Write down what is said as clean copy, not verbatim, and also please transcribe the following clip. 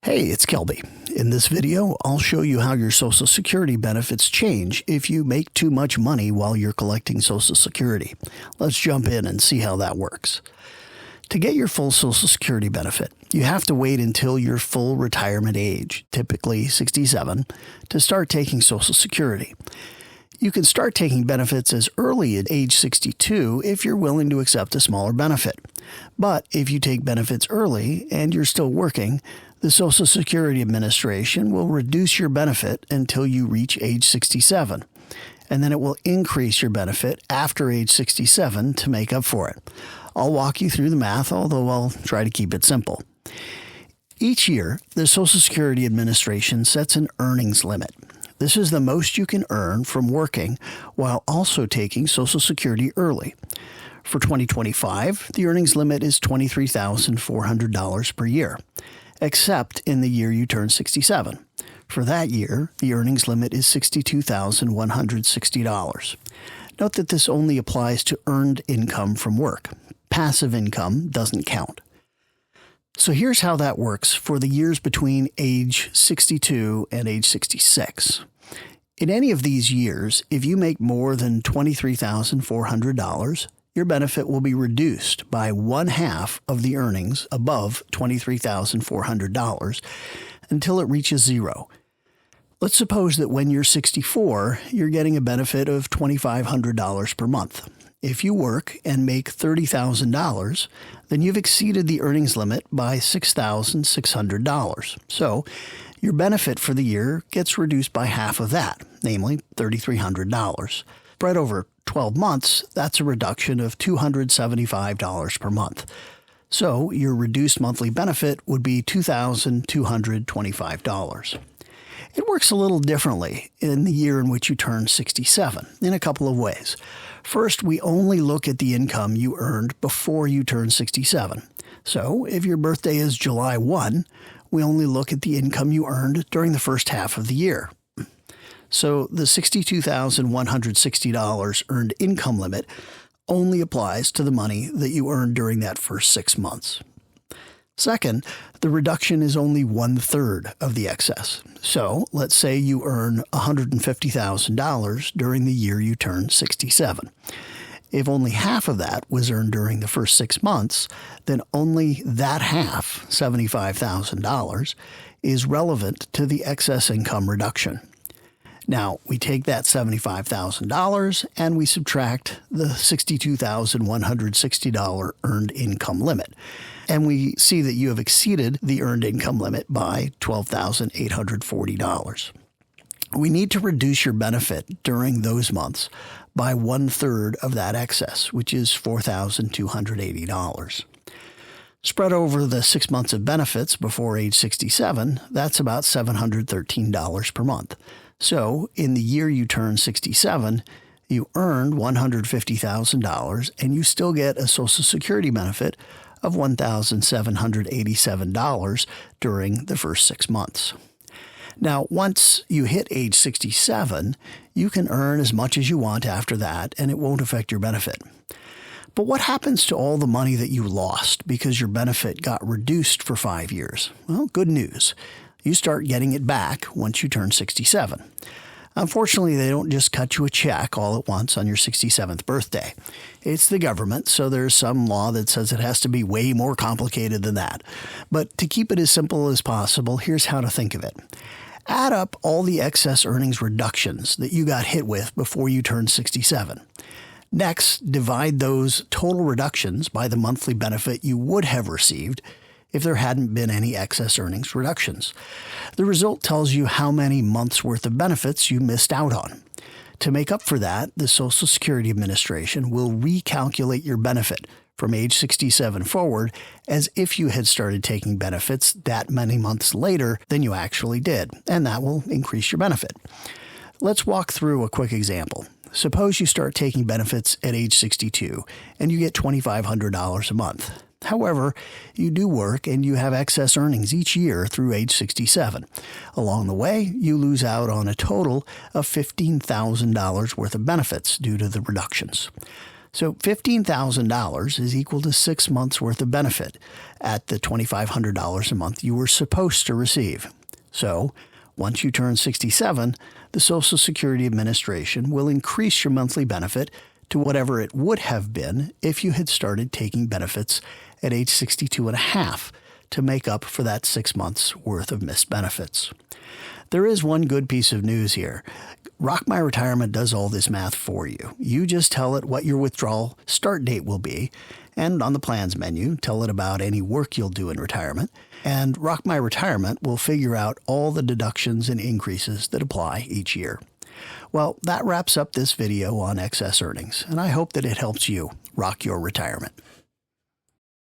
Hey, it's Kelby. In this video, I'll show you how your Social Security benefits change if you make too much money while you're collecting Social Security. Let's jump in and see how that works. To get your full Social Security benefit, you have to wait until your full retirement age, typically 67, to start taking Social Security. You can start taking benefits as early as age 62 if you're willing to accept a smaller benefit. But if you take benefits early and you're still working, the Social Security Administration will reduce your benefit until you reach age 67, and then it will increase your benefit after age 67 to make up for it. I'll walk you through the math, although I'll try to keep it simple. Each year, the Social Security Administration sets an earnings limit. This is the most you can earn from working while also taking Social Security early. For 2025, the earnings limit is $23,400 per year, except in the year you turn 67. For that year, the earnings limit is $62,160. Note that this only applies to earned income from work. Passive income doesn't count. So here's how that works for the years between age 62 and age 66. In any of these years, if you make more than $23,400, your benefit will be reduced by 1/2 of the earnings above $23,400 until it reaches zero. Let's suppose that when you're 64, you're getting a benefit of $2,500 per month. If you work and make $30,000, then you've exceeded the earnings limit by $6,600. So your benefit for the year gets reduced by half of that, namely $3,300. Spread over 12 months, that's a reduction of $275 per month. So your reduced monthly benefit would be $2,225. It works a little differently in the year in which you turn 67 in a couple of ways. First, we only look at the income you earned before you turn 67. So if your birthday is July 1, we only look at the income you earned during the first half of the year. So the $62,160 earned income limit only applies to the money that you earned during that first 6 months. Second, the reduction is only 1/3 of the excess. So let's say you earn $150,000 during the year you turn 67. If only half of that was earned during the first 6 months, then only that half, $75,000, is relevant to the excess income reduction. Now, we take that $75,000 and we subtract the $62,160 earned income limit. And we see that you have exceeded the earned income limit by $12,840. We need to reduce your benefit during those months by 1/3 of that excess, which is $4,280. Spread over the 6 months of benefits before age 67, that's about $713 per month. So in the year you turn 67, you earned $150,000 and you still get a Social Security benefit of $1,787 during the first 6 months. Now, once you hit age 67, you can earn as much as you want after that, and it won't affect your benefit. But what happens to all the money that you lost because your benefit got reduced for 5 years? Well, good news. You start getting it back once you turn 67. Unfortunately, they don't just cut you a check all at once on your 67th birthday. It's the government, so there's some law that says it has to be way more complicated than that. But to keep it as simple as possible, here's how to think of it. Add up all the excess earnings reductions that you got hit with before you turned 67. Next, divide those total reductions by the monthly benefit you would have received if there hadn't been any excess earnings reductions. The result tells you how many months' worth of benefits you missed out on. To make up for that, the Social Security Administration will recalculate your benefit from age 67 forward as if you had started taking benefits that many months later than you actually did, and that will increase your benefit. Let's walk through a quick example. Suppose you start taking benefits at age 62 and you get $2,500 a month. However, you do work and you have excess earnings each year through age 67. Along the way, you lose out on a total of $15,000 worth of benefits due to the reductions. So $15,000 is equal to 6 months' worth of benefit at the $2,500 a month you were supposed to receive. So once you turn 67, the Social Security Administration will increase your monthly benefit to whatever it would have been if you had started taking benefits at age 62 and a half to make up for that 6 months' worth of missed benefits. There is one good piece of news here. Rock My Retirement does all this math for you. You just tell it what your withdrawal start date will be, and on the plans menu, tell it about any work you'll do in retirement, and Rock My Retirement will figure out all the deductions and increases that apply each year. Well, that wraps up this video on excess earnings, and I hope that it helps you rock your retirement.